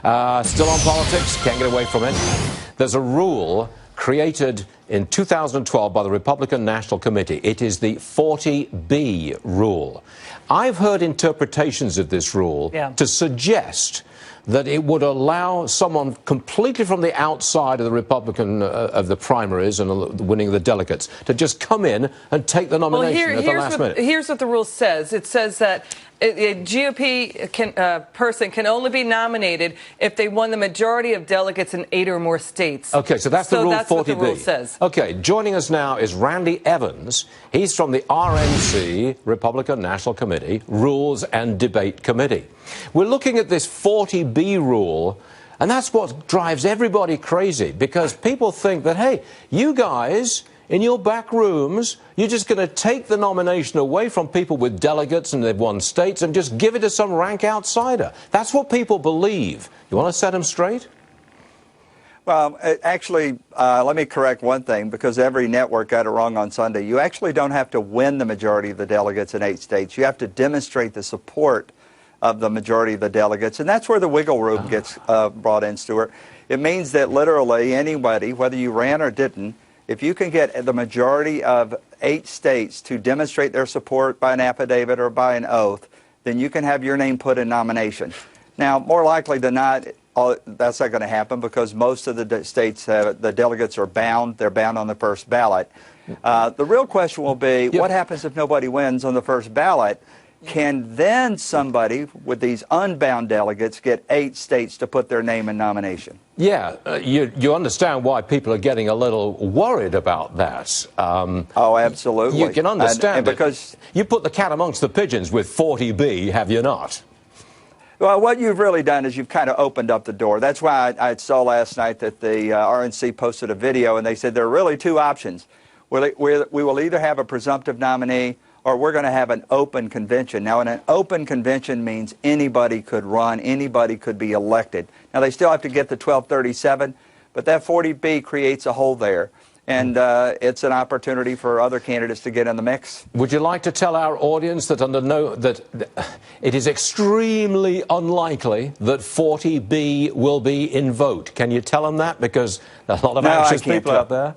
Still on politics, can't get away from it. There's a rule created in 2012 by the Republican National Committee. It is the 40B rule. I've heard interpretations of this rule to suggest that it would allow someone completely from the outside of the Republican of the primaries and winning of the delegates to just come in and take the nomination at the last minute. Here's what the rule says. It says that a GOP person can only be nominated if they won the majority of delegates in 8 or more states. Okay, so that's the rule 40B. That's what the rule says. Okay, joining us now is Randy Evans. He's from the RNC, Republican National Committee, Rules and Debate Committee. We're looking at this 40B rule, and that's what drives everybody crazy, because people think that, hey, you guys in your back rooms, you're just going to take the nomination away from people with delegates and they've won states and just give it to some rank outsider. That's what people believe. You want to set them straight? Well, actually, let me correct one thing, because every network got it wrong on Sunday. You actually don't have to win the majority of the delegates in 8 states. You have to demonstrate the support of the majority of the delegates, and that's where the wiggle room gets brought in, Stuart. It means that literally anybody, whether you ran or didn't, if you can get the majority of 8 states to demonstrate their support by an affidavit or by an oath, then you can have your name put in nomination. Now, more likely than not, that's not going to happen, because most of the states, the delegates are bound. They're bound on the first ballot. The real question will be, what happens if nobody wins on the first ballot? Can then somebody with these unbound delegates get 8 states to put their name in nomination? Yeah, you understand why people are getting a little worried about that. Oh, absolutely. You can understand and because you put the cat amongst the pigeons with 40B, have you not? Well, what you've really done is you've kind of opened up the door. That's why I saw last night that the RNC posted a video, and they said there are really 2 options. We will either have a presumptive nominee, or we're going to have an open convention. Now, an open convention means anybody could run, anybody could be elected. Now, they still have to get the 1237, but that 40B creates a hole there, and it's an opportunity for other candidates to get in the mix. Would you like to tell our audience that it is extremely unlikely that 40B will be invoked? Can you tell them that? Because there's a lot of anxious people out there.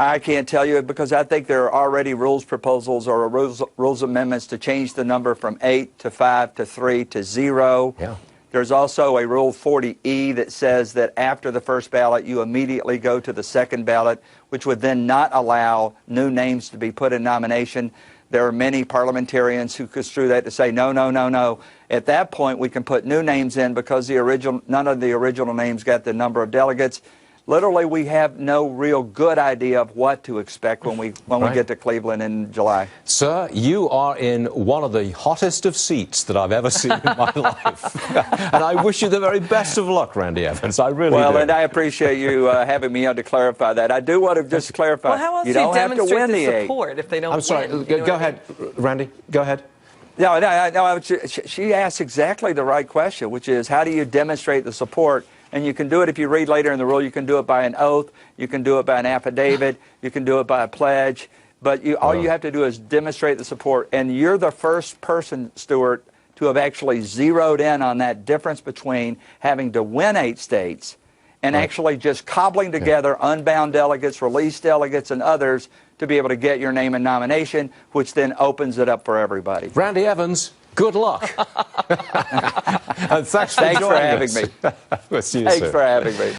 I can't tell you, because I think there are already rules proposals or rules amendments to change the number from 8 to 5 to 3 to 0. Yeah. There's also a Rule 40E that says that after the first ballot, you immediately go to the second ballot, which would then not allow new names to be put in nomination. There are many parliamentarians who construe that to say, no, no, no, no. At that point, we can put new names in, because none of the original names got the number of delegates. Literally, we have no real good idea of what to expect when we get to Cleveland in July. Sir, you are in one of the hottest of seats that I've ever seen in my life. And I wish you the very best of luck, Randy Evans. I really do. Well, and I appreciate you having me on to clarify that. I do want to just clarify. Well, how else you do you don't have to win the support if they don't I'm sorry. Go ahead, Randy. Go ahead. No, she asked exactly the right question, which is, how do you demonstrate the support? And you can do it, if you read later in the rule, you can do it by an oath, you can do it by an affidavit, you can do it by a pledge, but all you have to do is demonstrate the support. And you're the first person, Stuart, to have actually zeroed in on that difference between having to win 8 states and actually just cobbling together unbound delegates, released delegates, and others to be able to get your name in nomination, which then opens it up for everybody. Randy Evans, good luck. And thanks for having me. We'll see you Thanks soon. for having me.